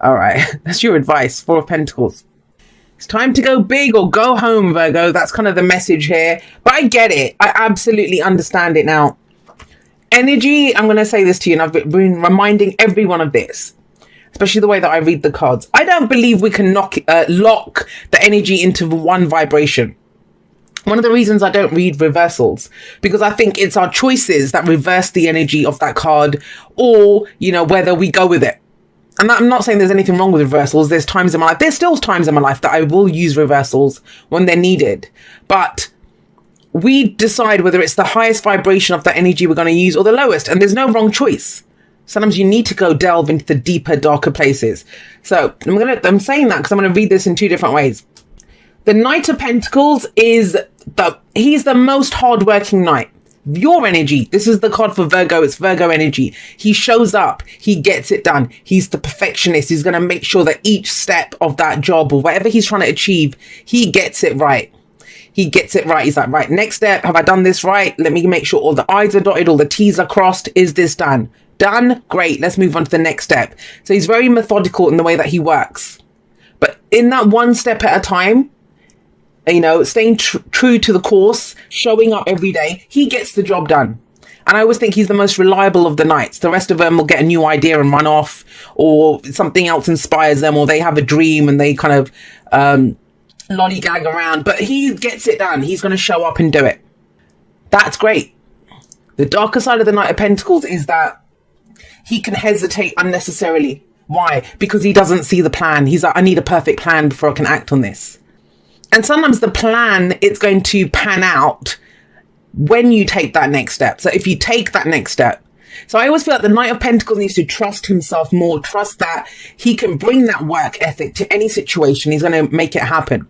All right, that's your advice. Four of Pentacles. It's time to go big or go home, Virgo. That's kind of the message here. But I get it. I absolutely understand it now. Energy, I'm going to say this to you, and I've been reminding everyone of this, especially the way that I read the cards. I don't believe we can lock the energy into one vibration. One of the reasons I don't read reversals, because I think it's our choices that reverse the energy of that card, or, you know, whether we go with it. And I'm not saying there's anything wrong with reversals. There's times in my life, there's still times in my life that I will use reversals when they're needed. But we decide whether it's the highest vibration of that energy we're going to use or the lowest. And there's no wrong choice. Sometimes you need to go delve into the deeper, darker places. So I'm saying that because I'm going to read this in two different ways. The Knight of Pentacles he's the most hardworking knight. Your energy, this is the card for Virgo, it's Virgo energy. He shows up, he gets it done. He's the perfectionist. He's going to make sure that each step of that job or whatever he's trying to achieve, he gets it right. He gets it right. He's like, right, next step, have I done this right? Let me make sure all the I's are dotted, all the T's are crossed. Is this done? Done? Great, let's move on to the next step. So he's very methodical in the way that he works. But in that one step at a time, you know, staying true to the course, showing up every day, he gets the job done. And I always think he's the most reliable of the knights. The rest of them will get a new idea and run off, or something else inspires them, or they have a dream and they kind of lollygag around. But he gets it done. He's going to show up and do it. That's great. The darker side of the Knight of Pentacles is that he can hesitate unnecessarily. Why? Because he doesn't see the plan. He's like, I need a perfect plan before I can act on this. And sometimes the plan, it's going to pan out when you take that next step. So if you take that next step. So I always feel like the Knight of Pentacles needs to trust himself more, trust that he can bring that work ethic to any situation. He's going to make it happen.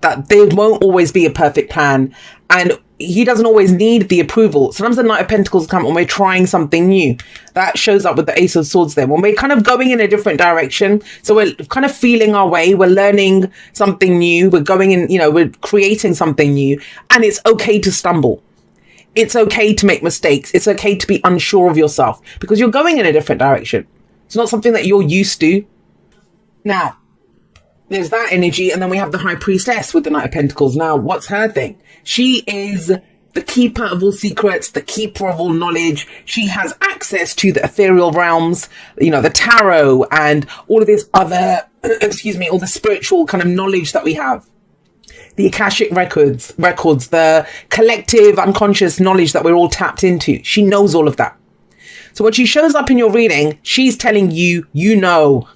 That there won't always be a perfect plan. And he doesn't always need the approval. Sometimes the Knight of Pentacles come when we're trying something new. That shows up with the Ace of Swords there. When we're kind of going in a different direction. So we're kind of feeling our way. We're learning something new. We're going in, you know, we're creating something new. And it's okay to stumble. It's okay to make mistakes. It's okay to be unsure of yourself because you're going in a different direction. It's not something that you're used to. Now, there's that energy, and then we have the High Priestess with the Knight of Pentacles. Now, what's her thing? She is the keeper of all secrets, the keeper of all knowledge. She has access to the ethereal realms, you know, the tarot and all of this other, all the spiritual kind of knowledge that we have. The Akashic records, the collective unconscious knowledge that we're all tapped into. She knows all of that. So when she shows up in your reading, she's telling you, you know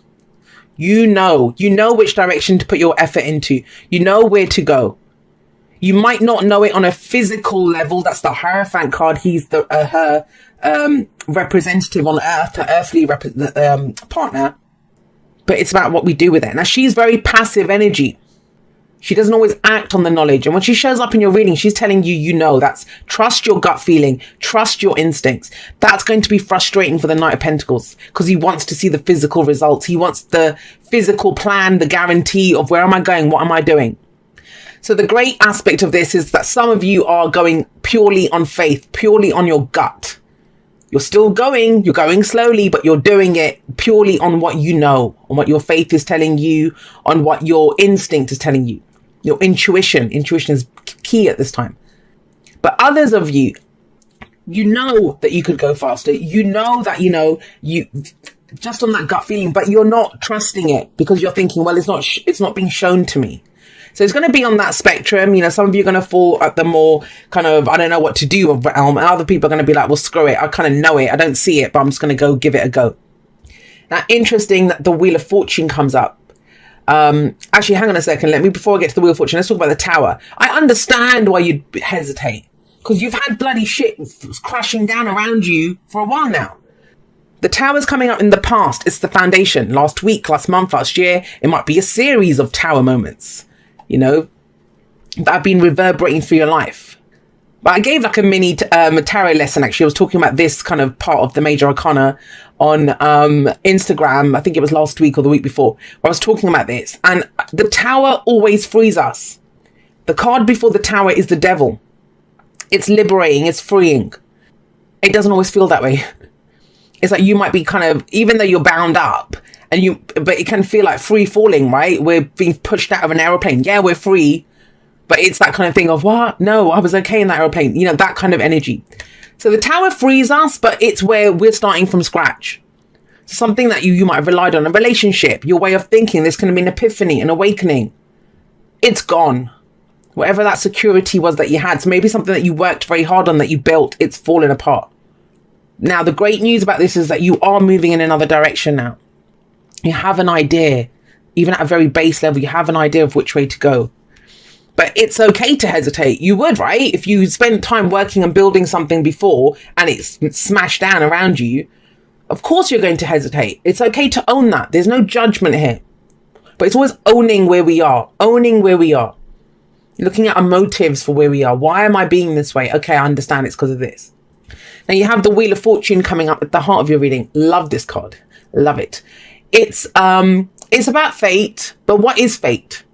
which direction to put your effort into. You know where to go. You might not know it on a physical level. That's the Hierophant card. He's her representative on Earth, her earthly partner. But it's about what we do with it. Now, she's very passive energy. She doesn't always act on the knowledge. And when she shows up in your reading, she's telling you, you know, that's trust your gut feeling, trust your instincts. That's going to be frustrating for the Knight of Pentacles because he wants to see the physical results. He wants the physical plan, the guarantee of where am I going? What am I doing? So the great aspect of this is that some of you are going purely on faith, purely on your gut. You're still going, you're going slowly, but you're doing it purely on what you know, on what your faith is telling you, on what your instinct is telling you. Your intuition is key at this time. But others of you, you know that you could go faster. You know that, you just on that gut feeling, but you're not trusting it because you're thinking, well, it's not being shown to me. So it's going to be on that spectrum. Some of you are going to fall at the more kind of, I don't know what to do realm. And other people are going to be like, well, screw it. I kind of know it. I don't see it, but I'm just going to go give it a go. Now, interesting that the Wheel of Fortune comes up. Actually, hang on a second. Before I get to the Wheel of Fortune, let's talk about the Tower. I understand why you'd hesitate because you've had bloody shit crashing down around you for a while now. The Tower's coming up in the past. It's the foundation. Last week, last month, last year, it might be a series of Tower moments, that have been reverberating through your life. But I gave like a mini tarot lesson, actually. I was talking about this kind of part of the Major Arcana on Instagram. I think it was last week or the week before. Where I was talking about this. And the Tower always frees us. The card before the Tower is the Devil. It's liberating. It's freeing. It doesn't always feel that way. It's like you might be kind of, even though you're bound up but it can feel like free falling, right? We're being pushed out of an aeroplane. Yeah, we're free, but it's that kind of thing of, what? No, I was okay in that aeroplane. You know, that kind of energy. So the Tower frees us, but it's where we're starting from scratch. Something that you might have relied on, a relationship, your way of thinking, this can be an epiphany, an awakening. It's gone. Whatever that security was that you had, so maybe something that you worked very hard on, that you built, it's fallen apart. Now, the great news about this is that you are moving in another direction now. You have an idea, even at a very base level, you have an idea of which way to go. But it's okay to hesitate. You would, right? If you spent time working and building something before and it's smashed down around you, of course you're going to hesitate. It's okay to own that. There's no judgment here. But it's always owning where we are. Owning where we are. Looking at our motives for where we are. Why am I being this way? Okay, I understand it's because of this. Now you have the Wheel of Fortune coming up at the heart of your reading. Love this card. Love it. It's about fate. But what is fate?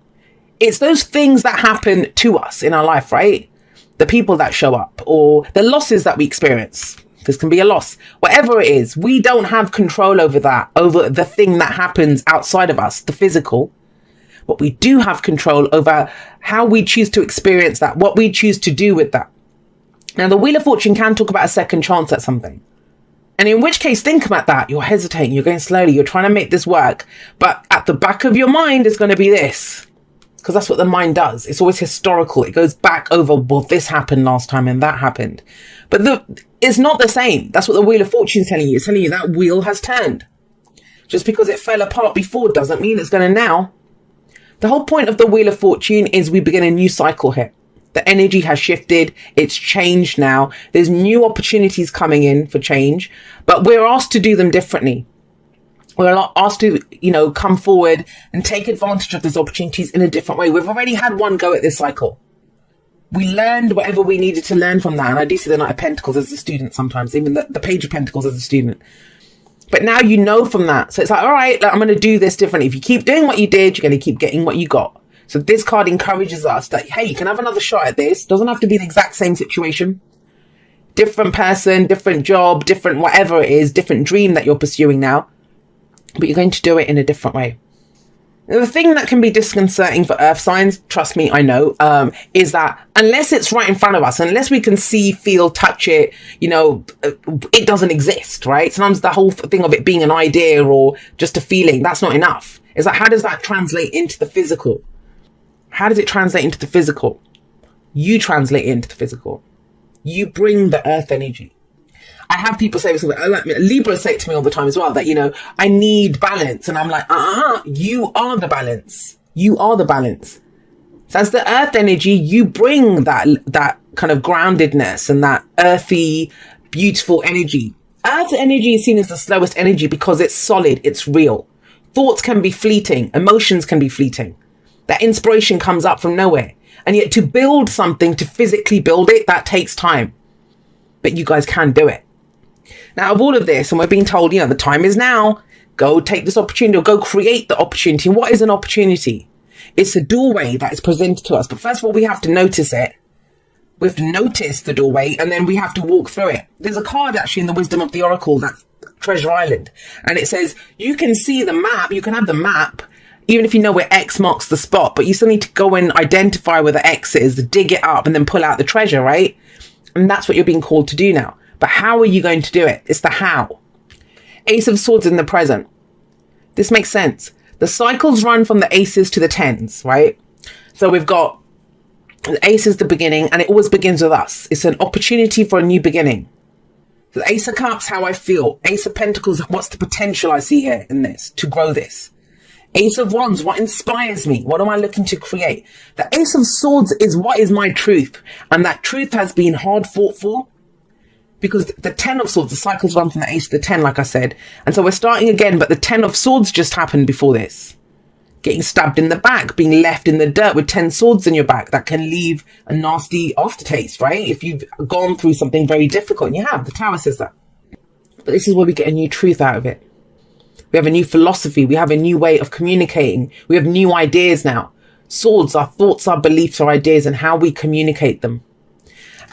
It's those things that happen to us in our life, right? The people that show up or the losses that we experience. This can be a loss. Whatever it is, we don't have control over that, over the thing that happens outside of us, the physical. But we do have control over how we choose to experience that, what we choose to do with that. Now, the Wheel of Fortune can talk about a second chance at something. And in which case, think about that. You're hesitating, you're going slowly, you're trying to make this work. But at the back of your mind is going to be this. Because that's what the mind does. It's always historical. It goes back over, well, this happened last time and that happened. But it's not the same. That's what the Wheel of Fortune is telling you. It's telling you that wheel has turned. Just because it fell apart before doesn't mean it's going to now. The whole point of the Wheel of Fortune is we begin a new cycle here. The energy has shifted. It's changed now. There's new opportunities coming in for change, but we're asked to do them differently. We're asked to, come forward and take advantage of those opportunities in a different way. We've already had one go at this cycle. We learned whatever we needed to learn from that. And I do see the Knight of Pentacles as a student sometimes, even the Page of Pentacles as a student. But now you know from that. So it's like, all right, I'm going to do this differently. If you keep doing what you did, you're going to keep getting what you got. So this card encourages us that, hey, you can have another shot at this. Doesn't have to be the exact same situation. Different person, different job, different whatever it is, different dream that you're pursuing now. But you're going to do it in a different way. Now, the thing that can be disconcerting for earth signs, trust me, I know, is that unless it's right in front of us, unless we can see, feel, touch it, it doesn't exist, right? Sometimes the whole thing of it being an idea or just a feeling, that's not enough. It's like, how does that translate into the physical? How does it translate into the physical? You translate it into the physical. You bring the earth energy. I have people say something, Libras say it to me all the time as well, that, I need balance. And I'm like, you are the balance. You are the balance. So as the earth energy, you bring that kind of groundedness and that earthy, beautiful energy. Earth energy is seen as the slowest energy because it's solid, it's real. Thoughts can be fleeting, emotions can be fleeting. That inspiration comes up from nowhere. And yet to build something, to physically build it, that takes time. But you guys can do it. Now, of all of this, and we're being told, the time is now. Go take this opportunity or go create the opportunity. And what is an opportunity? It's a doorway that is presented to us. But first of all, we have to notice it. We have to notice the doorway and then we have to walk through it. There's a card actually in the Wisdom of the Oracle, that's Treasure Island. And it says, you can see the map, you can have the map, even if you know where X marks the spot, but you still need to go and identify where the X is, dig it up and then pull out the treasure, right? And that's what you're being called to do now. But how are you going to do it? It's the how. Ace of Swords in the present. This makes sense. The cycles run from the aces to the tens, right? So we've got the ace is the beginning and it always begins with us. It's an opportunity for a new beginning. So the Ace of Cups, how I feel. Ace of Pentacles, what's the potential I see here in this to grow this? Ace of Wands, what inspires me? What am I looking to create? The Ace of Swords is what is my truth. And that truth has been hard fought for. Because the 10 of Swords, the cycles run from the Ace to the 10, like I said. And so we're starting again, but the 10 of Swords just happened before this. Getting stabbed in the back, being left in the dirt with 10 swords in your back. That can leave a nasty aftertaste, right? If you've gone through something very difficult, and you have, the Tower says that. But this is where we get a new truth out of it. We have a new philosophy. We have a new way of communicating. We have new ideas now. Swords, our thoughts, our beliefs, our ideas, and how we communicate them.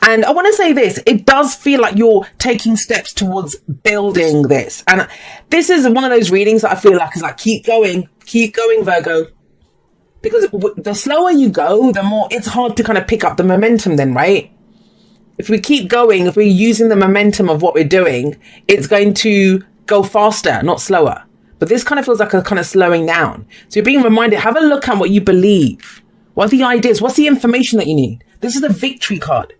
And I want to say this, it does feel like you're taking steps towards building this. And this is one of those readings that I feel like is like, keep going, Virgo. Because the slower you go, the more it's hard to kind of pick up the momentum then, right? If we keep going, if we're using the momentum of what we're doing, it's going to go faster, not slower. But this kind of feels like a kind of slowing down. So you're being reminded, have a look at what you believe. What are the ideas? What's the information that you need? This is the victory card.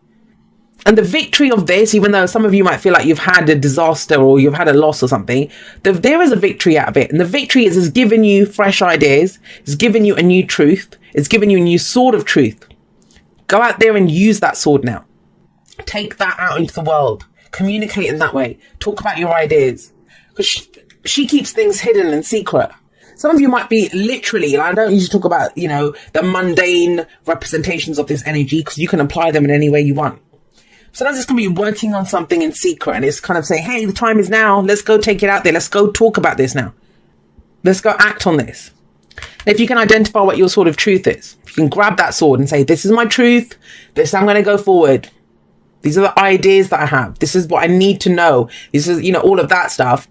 And the victory of this, even though some of you might feel like you've had a disaster or you've had a loss or something, there is a victory out of it. And the victory is giving you fresh ideas. It's giving you a new truth. It's giving you a new sword of truth. Go out there and use that sword now. Take that out into the world. Communicate in that way. Talk about your ideas. Because she keeps things hidden and secret. Some of you might be literally, and I don't usually talk about, the mundane representations of this energy, because you can apply them in any way you want. Sometimes it's going to be working on something in secret, and it's kind of saying, hey, the time is now. Let's go take it out there. Let's go talk about this now. Let's go act on this. And if you can identify what your sword of truth is, if you can grab that sword and say, this is my truth. This, I'm going to go forward. These are the ideas that I have. This is what I need to know. This is, all of that stuff.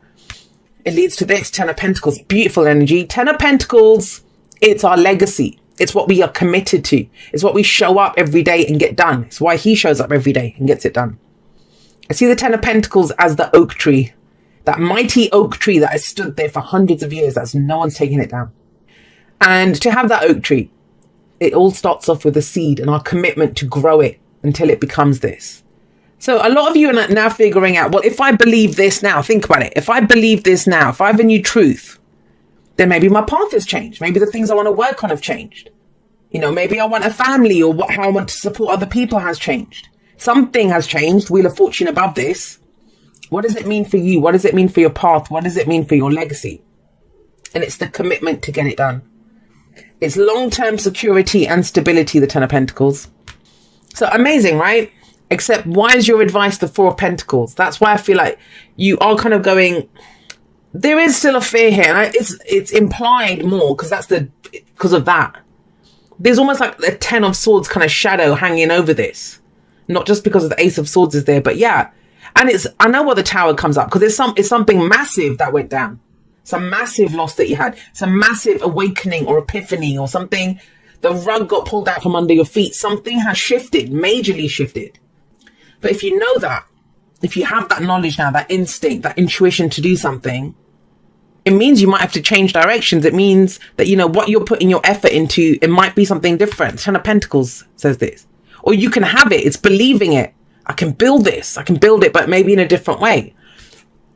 It leads to this, Ten of Pentacles. Beautiful energy. Ten of Pentacles, it's our legacy. It's what we are committed to. It's what we show up every day and get done. It's why he shows up every day and gets it done. I see the Ten of Pentacles as the oak tree. That mighty oak tree that has stood there for hundreds of years. That's no one's taking it down. And to have that oak tree, it all starts off with a seed and our commitment to grow it until it becomes this. So a lot of you are now figuring out, well, if I believe this now, think about it. If I believe this now, if I have a new truth, then maybe my path has changed. Maybe the things I want to work on have changed. Maybe I want a family, or how I want to support other people has changed. Something has changed. Wheel of Fortune above this. What does it mean for you? What does it mean for your path? What does it mean for your legacy? And it's the commitment to get it done. It's long-term security and stability, the Ten of Pentacles. So amazing, right? Except why is your advice the Four of Pentacles? That's why I feel like you are kind of going, there is still a fear here. And it's implied more because of that. There's almost like a Ten of Swords kind of shadow hanging over this. Not just because of the Ace of Swords is there, but yeah. And I know what the Tower comes up, because it's something massive that went down. Some massive loss that you had. Some massive awakening or epiphany or something. The rug got pulled out from under your feet. Something has shifted, majorly shifted. But if you know that, if you have that knowledge now, that instinct, that intuition to do something, it means you might have to change directions. It means that, what you're putting your effort into, it might be something different. Ten of Pentacles says this. Or you can have it. It's believing it. I can build this. I can build it, but maybe in a different way.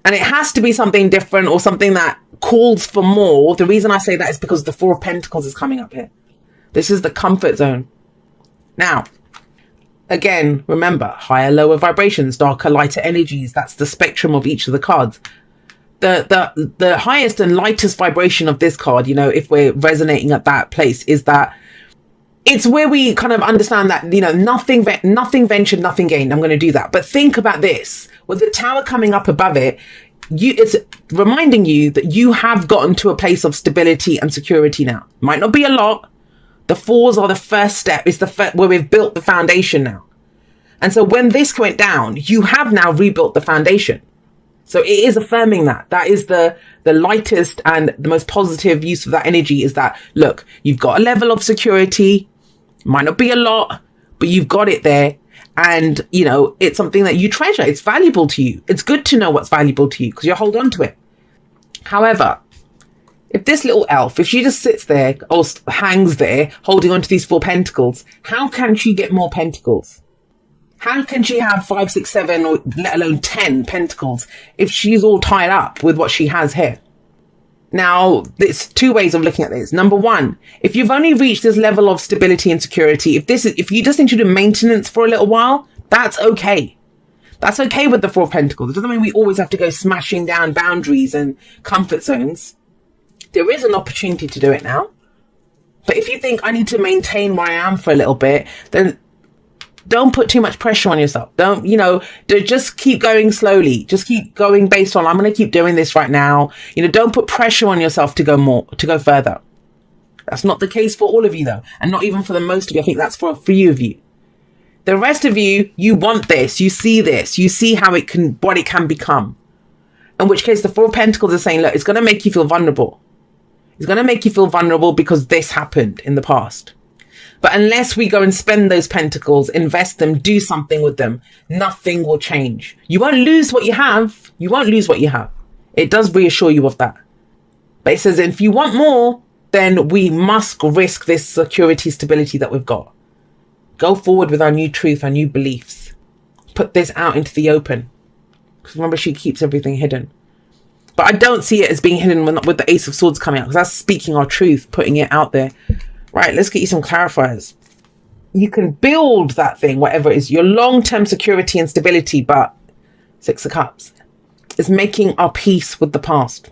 And it has to be something different or something that calls for more. The reason I say that is because the Four of Pentacles is coming up here. This is the comfort zone. Now, again, remember, higher, lower vibrations, darker, lighter energies. That's the spectrum of each of the cards. The highest and lightest vibration of this card, if we're resonating at that place, is that it's where we kind of understand that, nothing ventured, nothing gained. I'm going to do that. But think about this. With the Tower coming up above it, it's reminding you that you have gotten to a place of stability and security now. Might not be a lot. The Fours are the first step. It's where we've built the foundation now. And so when this went down, you have now rebuilt the foundation. So it is affirming that. That is the lightest and the most positive use of that energy, is that, look, you've got a level of security. Might not be a lot, but you've got it there. And, it's something that you treasure. It's valuable to you. It's good to know what's valuable to you because you hold on to it. However, if this little elf, if she just sits there or hangs there holding on to these Four Pentacles, how can she get more pentacles? How can she have 5, 6, 7, or let alone 10 pentacles if she's all tied up with what she has here? Now, there's two ways of looking at this. Number one, if you've only reached this level of stability and security, if you just need to do maintenance for a little while, that's okay. That's okay with the Four of Pentacles. It doesn't mean we always have to go smashing down boundaries and comfort zones. There is an opportunity to do it now. But if you think I need to maintain where I am for a little bit, then don't put too much pressure on yourself. Just keep going slowly. Just keep going based on, I'm going to keep doing this right now. Don't put pressure on yourself to go further. That's not the case for all of you though. And not even for the most of you. I think that's for a few of you. The rest of you, you want this, you see how what it can become. In which case the Four of Pentacles is saying, look, it's going to make you feel vulnerable. It's going to make you feel vulnerable because this happened in the past. But unless we go and spend those pentacles, invest them, do something with them, nothing will change. You won't lose what you have. You won't lose what you have. It does reassure you of that. But it says, if you want more, then we must risk this security, stability that we've got. Go forward with our new truth, our new beliefs. Put this out into the open. Because remember, she keeps everything hidden. But I don't see it as being hidden with the Ace of Swords coming out. Because that's speaking our truth, putting it out there. Right, let's get you some clarifiers. You can build that thing, whatever it is, your long-term security and stability, but Six of Cups is making our peace with the past.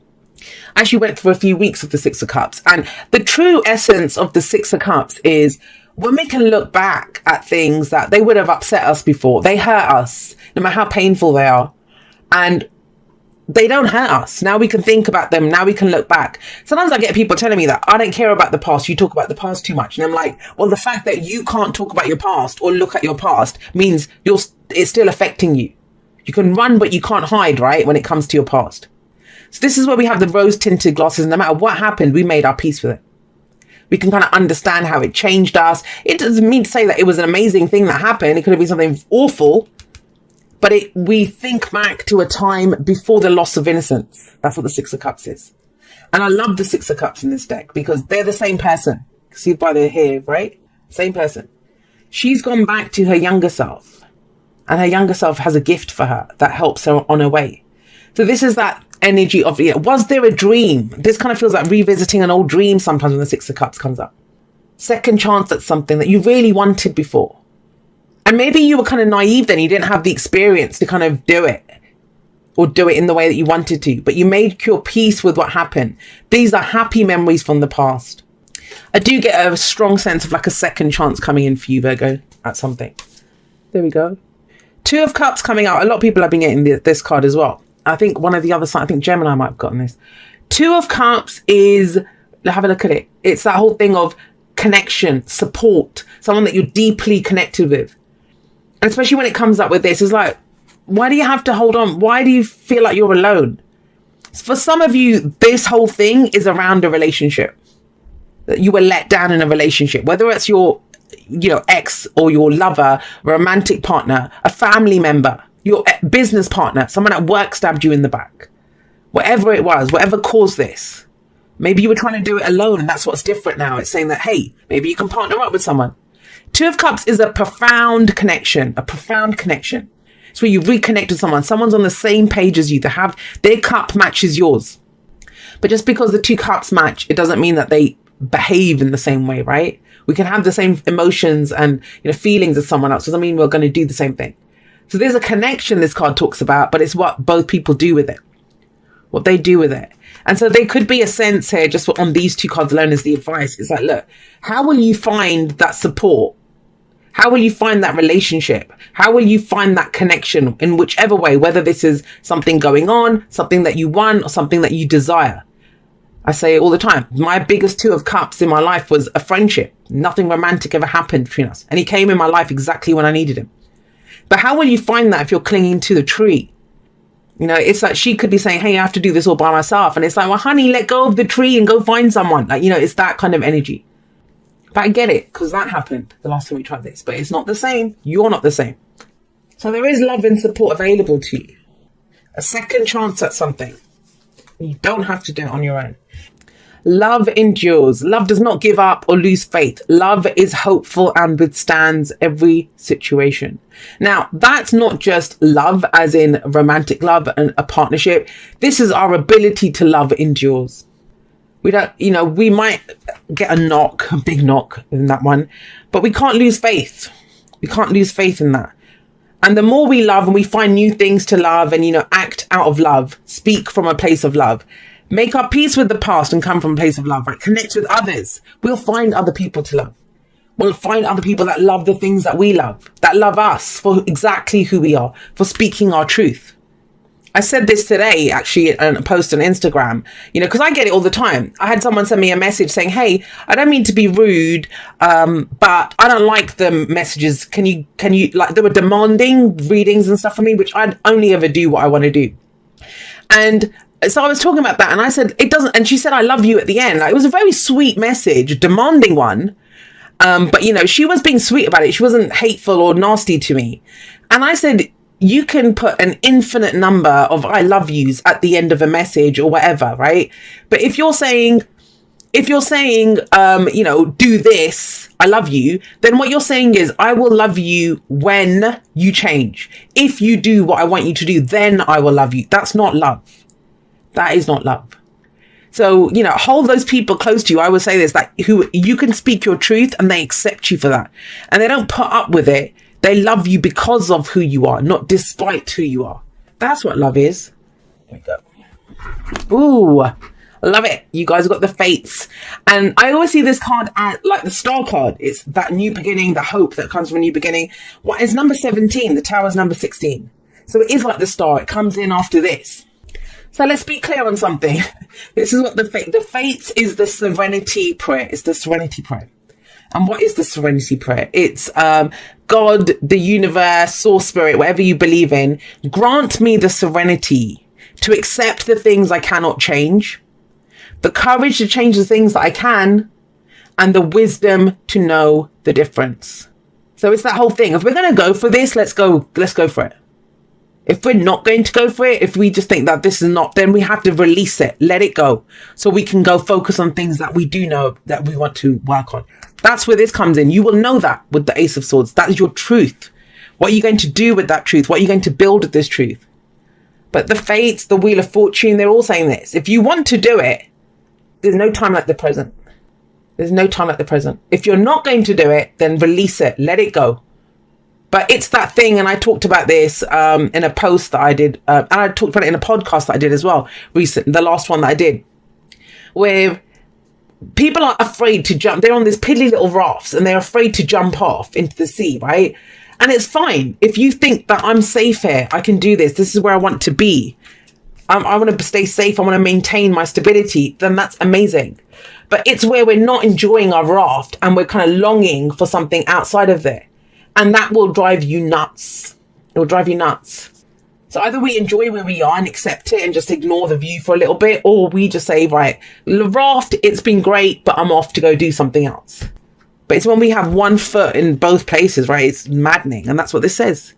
I actually went through a few weeks of the Six of Cups, and the true essence of the Six of Cups is when we can look back at things that they would have upset us before, they hurt us, no matter how painful they are, and they don't hurt us. Now we can think about them. Now we can look back. Sometimes I get people telling me that I don't care about the past. You talk about the past too much. And I'm like, well, the fact that you can't talk about your past or look at your past means it's still affecting you. You can run, but you can't hide, right? When it comes to your past. So this is where we have the rose tinted glasses. No matter what happened, we made our peace with it. We can kind of understand how it changed us. It doesn't mean to say that it was an amazing thing that happened. It could have been something awful. But we think back to a time before the loss of innocence. That's what the Six of Cups is. And I love the Six of Cups in this deck because they're the same person. See by the hair, right? Same person. She's gone back to her younger self. And her younger self has a gift for her that helps her on her way. So this is that energy of, was there a dream? This kind of feels like revisiting an old dream sometimes when the Six of Cups comes up. Second chance at something that you really wanted before. And maybe you were kind of naive then. You didn't have the experience to kind of do it. Or do it in the way that you wanted to. But you made your peace with what happened. These are happy memories from the past. I do get a strong sense of like a second chance coming in for you, Virgo, at something. There we go. Two of Cups coming out. A lot of people have been getting this card as well. I think one of the other side, I think Gemini might have gotten this. Two of Cups is, have a look at it. It's that whole thing of connection, support, someone that you're deeply connected with. And especially when it comes up with this, it's like, why do you have to hold on? Why do you feel like you're alone? For some of you, this whole thing is around a relationship. That you were let down in a relationship, whether it's your, ex or your lover, romantic partner, a family member, your business partner, someone at work stabbed you in the back. Whatever it was, whatever caused this. Maybe you were trying to do it alone and that's what's different now. It's saying that, hey, maybe you can partner up with someone. Two of Cups is a profound connection, It's where you reconnect with someone. Someone's on the same page as you. They have their cup matches yours. But just because the two cups match, it doesn't mean that they behave in the same way, right? We can have the same emotions and feelings as someone else. Doesn't mean we're going to do the same thing. So there's a connection this card talks about, but it's what both people do with it. What they do with it. And so there could be a sense here, just on these two cards alone as the advice. It's like, look, how will you find that support? How will you find that relationship? How will you find that connection in whichever way, whether this is something going on, something that you want, or something that you desire? I say it all the time. My biggest Two of Cups in my life was a friendship. Nothing romantic ever happened between us. And he came in my life exactly when I needed him. But how will you find that if you're clinging to the tree? It's like she could be saying, hey, I have to do this all by myself. And it's like, well, honey, let go of the tree and go find someone. Like, it's that kind of energy. But I get it, because that happened the last time we tried this. But it's not the same. You're not the same. So there is love and support available to you. A second chance at something. You don't have to do it on your own. Love endures. Love does not give up or lose faith. Love is hopeful and withstands every situation. Now, that's not just love as in romantic love and a partnership. This is our ability to love endures. We don't, we might get a big knock in that one, but we can't lose faith. We can't lose faith in that. And the more we love and we find new things to love and, act out of love, speak from a place of love, make our peace with the past and come from a place of love, right? Connect with others. We'll find other people to love. We'll find other people that love the things that we love, that love us for exactly who we are, for speaking our truth. I said this today, actually, in a post on Instagram, you know, because I get it all the time. I had someone send me a message saying, hey, I don't mean to be rude, but I don't like the messages. Can you, like, they were demanding readings and stuff for me, which I'd only ever do what I want to do. And so I was talking about that, and I said, it doesn't, and she said, I love you at the end. Like, it was a very sweet message, demanding one. But, you know, she was being sweet about it. She wasn't hateful or nasty to me. And I said, you can put an infinite number of I love yous at the end of a message or whatever, right? But if you're saying, you know, do this, I love you, then what you're saying is I will love you when you change. If you do what I want you to do, then I will love you. That's not love. That is not love. So, you know, hold those people close to you. I would say this, that who you can speak your truth and they accept you for that. And they don't put up with it. They love you because of who you are, not despite who you are. That's what love is. There we go. Ooh, I love it. You guys got the fates. And I always see this card as like the star card. It's that new beginning, the hope that comes from a new beginning. What is number 17? The tower's number 16. So it is like the star. It comes in after this. So let's be clear on something. This is what the fates is the serenity prayer. It's the serenity prayer. And what is the serenity prayer? It's God, the universe, source spirit, whatever you believe in, grant me the serenity to accept the things I cannot change, the courage to change the things that I can, and the wisdom to know the difference. So it's that whole thing. If we're going to go for this, let's go for it. If we're not going to go for it, if we just think that this is not, then we have to release it, let it go, so we can go focus on things that we do know that we want to work on. That's where this comes in. You will know that with the Ace of Swords. That is your truth. What are you going to do with that truth? What are you going to build with this truth? But the fates, the Wheel of Fortune, they're all saying this. If you want to do it, there's no time like the present. There's no time like the present. If you're not going to do it, then release it, let it go. But it's that thing, and I talked about this in a post that I did, and I talked about it in a podcast that I did as well, the last one that I did, where people are afraid to jump. They're on these piddly little rafts, and they're afraid to jump off into the sea, right? And it's fine. If you think that I'm safe here, I can do this, this is where I want to be, I want to stay safe, I want to maintain my stability, then that's amazing. But it's where we're not enjoying our raft, and we're kind of longing for something outside of there. And that will drive you nuts. It will drive you nuts. So either we enjoy where we are and accept it and just ignore the view for a little bit, or we just say, right, the raft, it's been great, but I'm off to go do something else. But it's when we have one foot in both places, right? It's maddening. And that's what this says.